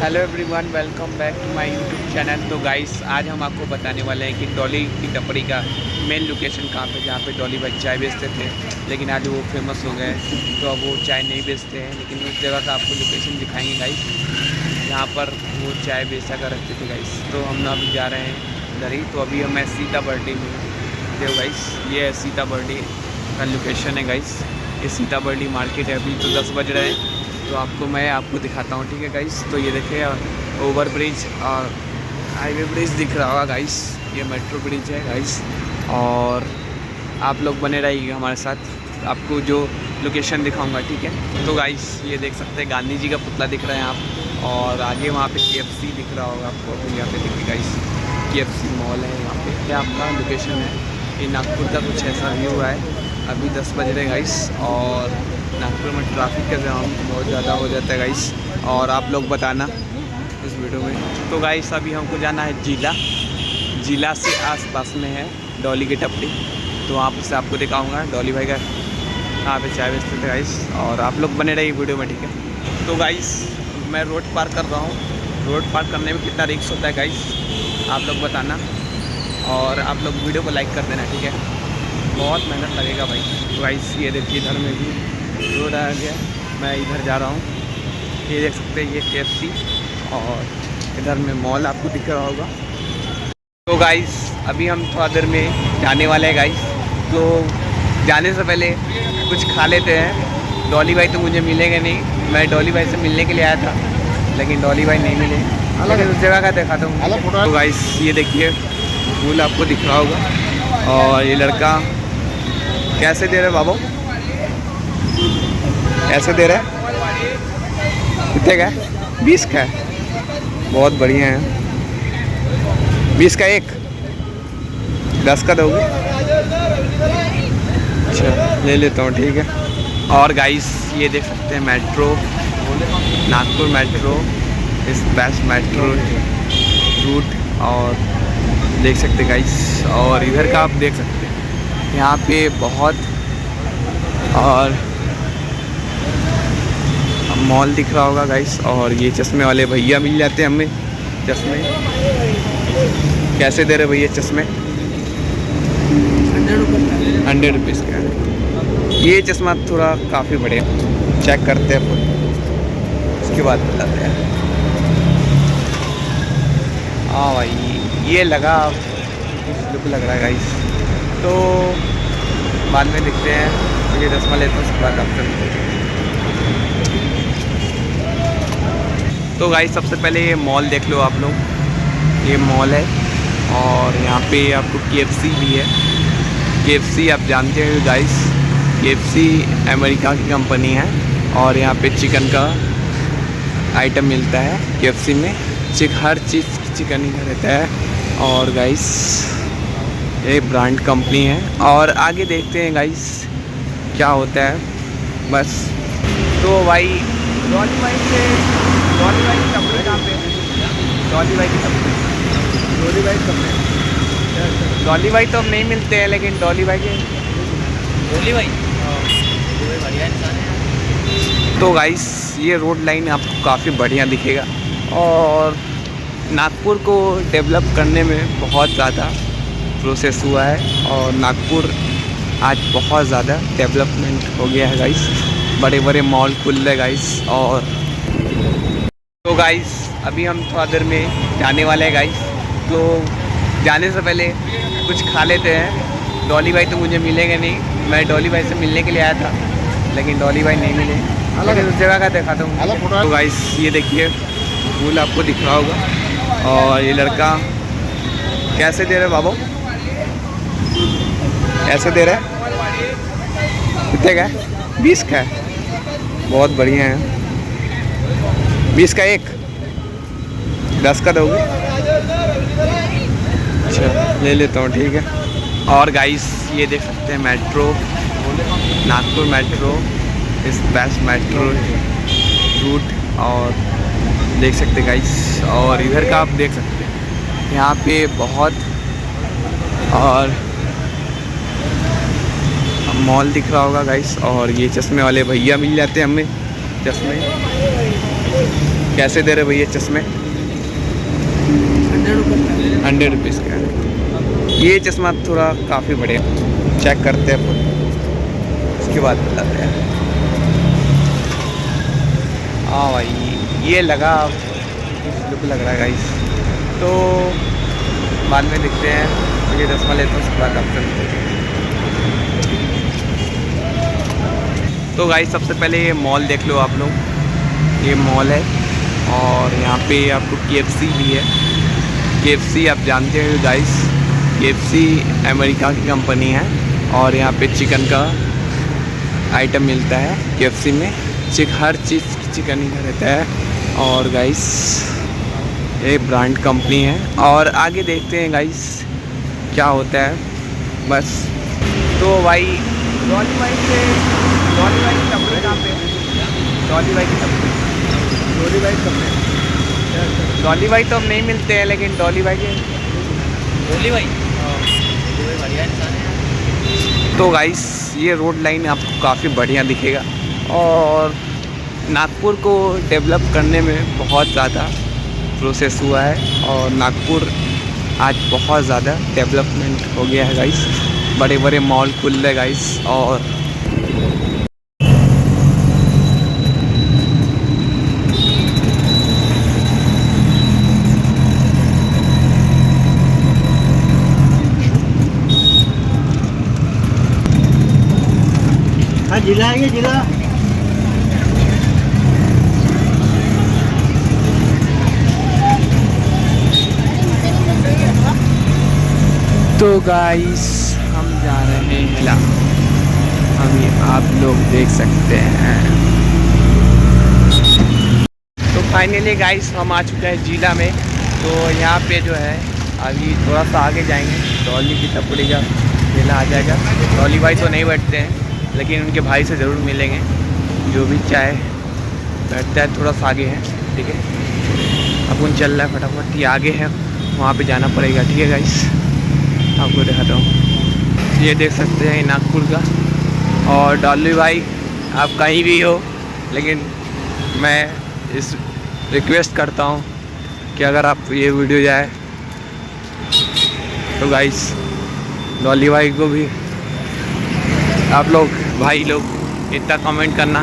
Hello everyone, welcome back to my YouTube channel. तो guys, आज हम आपको बताने वाले हैं कि डॉली की टपरी का मेन लोकेशन कहाँ पे, जहाँ पे डॉली भाई चाय बेचते थे, लेकिन आज वो फेमस हो गए तो अब वो चाय नहीं बेचते हैं। लेकिन उस जगह का आपको लोकेशन दिखाएंगे गाइस, जहाँ पर वो चाय बेचा कर रखते थे गाइस। तो हम अभी जा रहे हैं उधर ही। तो अभी मैं सीताबर्डी में देखो गाइस, ये है सीताबर्डी का लोकेशन है गाइस। ये सीताबर्डी मार्केट है। अभी तो 10 बज रहे हैं, तो आपको दिखाता हूँ, ठीक है गाइस। तो ये देखिए, ओवर ब्रिज और हाईवे ब्रिज दिख रहा होगा गाइस। ये मेट्रो ब्रिज है गाइस। और आप लोग बने रहिए हमारे साथ, आपको जो लोकेशन दिखाऊंगा, ठीक है। तो गाइस, ये देख सकते हैं गांधी जी का पुतला दिख रहा है आप, और आगे वहाँ पे KFC दिख रहा होगा आपको। तो यहाँ पे देखिए गाइस, KFC मॉल है यहाँ पे। क्या आपका लोकेशन है, ये नागपुर का कुछ ऐसा व्यू है। अभी 10 बज रहे गाइस, और नागपुर में ट्रैफिक का जाम बहुत ज़्यादा हो जाता है गाइस। और आप लोग बताना इस वीडियो में। तो गाइस, अभी हमको जाना है जिला से आसपास में है डॉली की टपरी। तो वहाँ से आपको दिखाऊंगा डॉली भाई का कहाँ पे चाय बेचते थे गाइस। और आप लोग बने रहिए वीडियो में, ठीक है। तो गाइस, मैं रोड पार कर रहा हूँ। रोड पार करने में कितना रिस्क होता है गाइस, आप लोग बताना। और आप लोग वीडियो को लाइक कर देना, ठीक है। बहुत मेहनत लगेगा भाई। तो गाइस, ये देखिए, इधर में भी रोड आ गया। मैं इधर जा रहा हूँ, ये देख सकते हैं, ये KFC, और इधर में मॉल आपको दिख रहा होगा। तो गाइस, अभी हम थोड़ा देर में जाने वाले हैं गाइस। तो जाने से पहले कुछ खा लेते हैं। डॉली भाई तो मुझे मिलेंगे नहीं, मैं डॉली भाई से मिलने के लिए आया था, लेकिन डॉली भाई नहीं मिले। लेकिन उस जगह का दिखाता हूँ। तो गाइस, ये देखिए, फूल आपको दिख रहा होगा। और ये लड़का कैसे दे रहे बाबू, ऐसे दे रहे हैं, कितने का है? 20 का है। बहुत बढ़िया है। 20 का एक, 10 का दोगे? अच्छा, ले लेता हूँ, ठीक है। और गाइस, ये देख सकते हैं मेट्रो, नागपुर मेट्रो इस बेस्ट मेट्रो रूट। और देख सकते हैं गाइस, और इधर का आप देख सकते हैं, यहाँ पे बहुत और मॉल दिख रहा होगा गाइस। और ये चश्मे वाले भैया मिल जाते हैं हमें चश्मे। कैसे दे रहे भैया चश्मे? 100 रुपीज़ का है। ये चश्मा थोड़ा काफ़ी बढ़िया, चेक करते हैं उसके बाद बताते हैं। हाँ भाई, ये लगा लुक लग रहा है गाइस। तो बाद में दिखते हैं, ये चश्मा लेते हैं, उसके बाद आपसे। तो गाइस, सबसे पहले ये मॉल देख लो आप लोग। ये मॉल है, और यहाँ पे आपको KFC भी है। KFC आप जानते हैं गाइस, KFC अमेरिका की कंपनी है। और यहाँ पे चिकन का आइटम मिलता है KFC में। हर चीज़ चिकन ही का रहता है। और गाइस, ये ब्रांड कंपनी है। और आगे देखते हैं गाइस क्या होता है बस। तो भाई, डॉली भाई की टपरी कहाँ पे? डॉली भाई की टपरी, डॉली भाई तो अब नहीं मिलते हैं, लेकिन डॉली भाई बढ़िया इंसान है। तो गाइस, ये रोड लाइन आपको काफ़ी बढ़िया दिखेगा। और नागपुर को डेवलप करने में बहुत ज़्यादा प्रोसेस हुआ है, और नागपुर आज बहुत ज़्यादा डेवलपमेंट हो गया है गाइस। बड़े बड़े मॉल खुल रहे गाइस। और तो गाइस, अभी हम थोड़ा देर में जाने वाले हैं गाइस। तो जाने से पहले कुछ खा लेते हैं। डॉली भाई तो मुझे मिलेंगे नहीं, मैं डॉली भाई से मिलने के लिए आया था, लेकिन डॉली भाई नहीं मिले। लेकिन उस जगह का दिखाता हूँ। तो गाइस, ये देखिए, फूल आपको दिख रहा होगा। और ये लड़का कैसे दे रहे बाबू, ऐसे दे रहे हैं, कितने का है? 20 का है। बहुत बढ़िया है। 20 का एक, 10 का दोगे? अच्छा, ले लेता हूँ, ठीक है। और गाइस, ये देख सकते हैं मेट्रो, नागपुर मेट्रो इस बेस्ट मेट्रो रूट। और देख सकते हैं गाइस, और इधर का आप देख सकते हैं, यहाँ पे बहुत और मॉल दिख रहा होगा गाइस। और ये चश्मे वाले भैया मिल जाते हैं हमें चश्मे। कैसे दे रहे भैया चश्मे? 100 रुपीज़ का। ये चश्मा थोड़ा काफ़ी बढ़िया, चेक करते हैं अपन, उसके बाद बताते हैं। हाँ भाई, ये लगा लुक लग रहा है गाइस, तो बाद में देखते हैं। ये चश्मा लेते हैं, उसके बाद आपसे। तो गाइस सबसे पहले ये मॉल देख लो आप लोग, ये मॉल है और यहाँ पे आपको KFC भी है। KFC आप जानते हैं गाइस, KFC अमेरिका की कंपनी है और यहाँ पे चिकन का आइटम मिलता है KFC में। हर चीज़ चिकन ही का रहता है। और गाइस ये ब्रांड कंपनी है और आगे देखते हैं गाइस क्या होता है बस। तो भाई डॉली भाई की टपरी कहाँ पे? डॉली भाई की टपरी, डॉली भाई तो अब नहीं मिलते हैं, लेकिन डॉली भाई बढ़िया इंसान है। तो गाइस ये रोड लाइन आपको काफ़ी बढ़िया दिखेगा और नागपुर को डेवलप करने में बहुत ज़्यादा प्रोसेस हुआ है और नागपुर आज बहुत ज़्यादा डेवलपमेंट हो गया है गाइस। बड़े बड़े मॉल खुल रहे गाइस। और हाँ जिला है ये जिला। तो गाइस हम जा रहे हैं जिला, अभी आप लोग देख सकते हैं। तो फाइनली गाइस हम आ चुके हैं जिला में। तो यहाँ पे जो है अभी थोड़ा सा आगे जाएंगे, डॉली की टपरी का मेला आ जाएगा। डॉली भाई तो नहीं बैठते हैं, लेकिन उनके भाई से ज़रूर मिलेंगे, जो भी चाय बैठता है। थोड़ा सा आगे है, ठीक है। अपन चल रहा है फटाफट, ये आगे है, वहाँ पे जाना पड़ेगा, ठीक है गाइस। आपको दिखाता हूँ, ये देख सकते हैं नागपुर का। और डॉली भाई आप कहीं भी हो, लेकिन मैं इस रिक्वेस्ट करता हूँ कि अगर आप ये वीडियो जाए तो गाइस डॉली भाई को भी आप लोग भाई लोग इतना कमेंट करना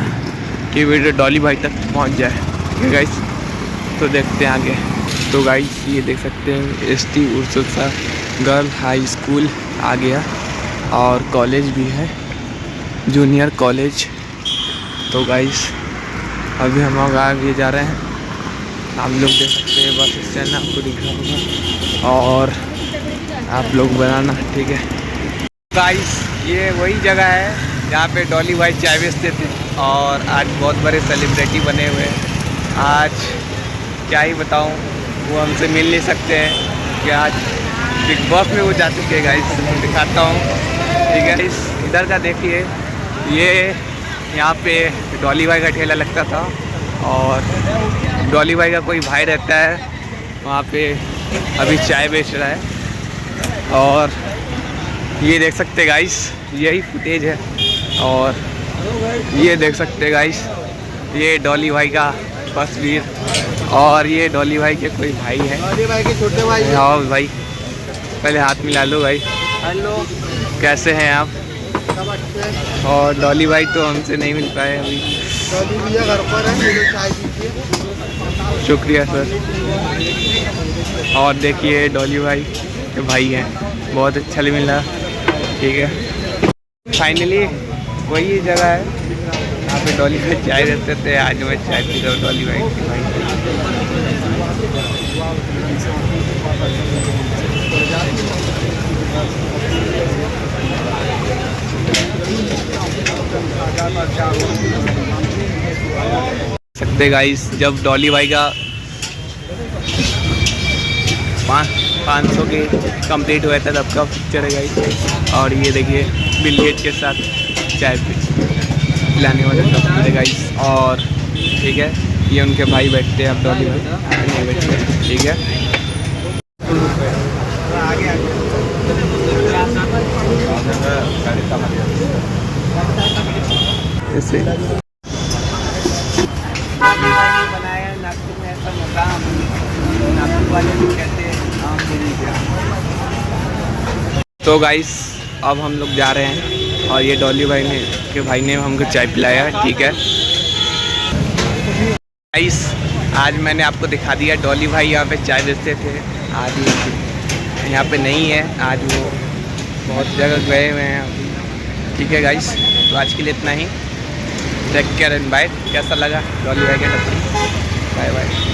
कि वीडियो डॉली भाई तक पहुंच जाए, ठीक है गाइस। तो देखते हैं आगे। तो गाइस ये देख सकते हैं ST Ursula girl high school आ गया और कॉलेज भी है, जूनियर कॉलेज। तो गाइस अभी हम लोग आगे जा रहे हैं, आप लोग देख सकते हैं बस स्टैंड आपको दिख रहा होगा और आप लोग बनाना, ठीक है गाइस। ये वही जगह है जहाँ पे डॉली भाई चाय बेचते थे और आज बहुत बड़े सेलिब्रिटी बने हुए हैं। आज क्या ही बताऊँ, वो हमसे मिल नहीं सकते हैं कि आज बिग बॉस में वो जा चुके हैं गाइस। दिखाता हूँ, ठीक है। इधर का देखिए, ये यहाँ पे डॉली भाई का ठेला लगता था और डॉली भाई का कोई भाई रहता है वहाँ पे, अभी चाय बेच रहा है। और ये देख सकते गाइस, यही फुटेज है। और ये देख सकते गाइस, ये डॉली भाई का तस्वीर और ये डॉली भाई के कोई भाई है, डॉली भाई के छोटे भाई। आओ भाई, पहले हाथ मिला लो भाई। हेलो, कैसे हैं आप? और डॉली भाई तो हमसे नहीं मिल पाए अभी। डॉली भैया घर पर है, चाय पीजिए। शुक्रिया सर। और देखिए डॉली भाई के भाई हैं, बहुत अच्छा मिला, ठीक है। फाइनली वही जगह है यहाँ पे डॉली भाई चाय देते थे, आज मैं चाय पी रहा हूँ डॉली भाई की भाई। सकते गाइस, जब डॉली भाई का 500 के कंप्लीट हुआ था तब का पिक्चर है गाइस। और ये देखिए बिल गेट्स के साथ चाय पिलाने वाले है गाइस। और ठीक है, ये उनके भाई बैठते हैं, अब डॉली भाई नहीं बैठते, ठीक है। ऐसे बनाया नागपुर में वाले भी कहते हैं आम मिल गया। तो गाइस अब हम लोग जा रहे हैं और ये डॉली भाई ने हमको चाय पिलाया है, ठीक है गाइस। आज मैंने आपको दिखा दिया डॉली भाई यहाँ पे चाय बेचते थे, आज यहाँ पे नहीं है, आज वो बहुत जगह गए हुए हैं अभी, ठीक है गाइस। तो आज के लिए इतना ही, टेक केयर एंड बाय। कैसा लगा डॉली भाई के टपरी? Bye bye.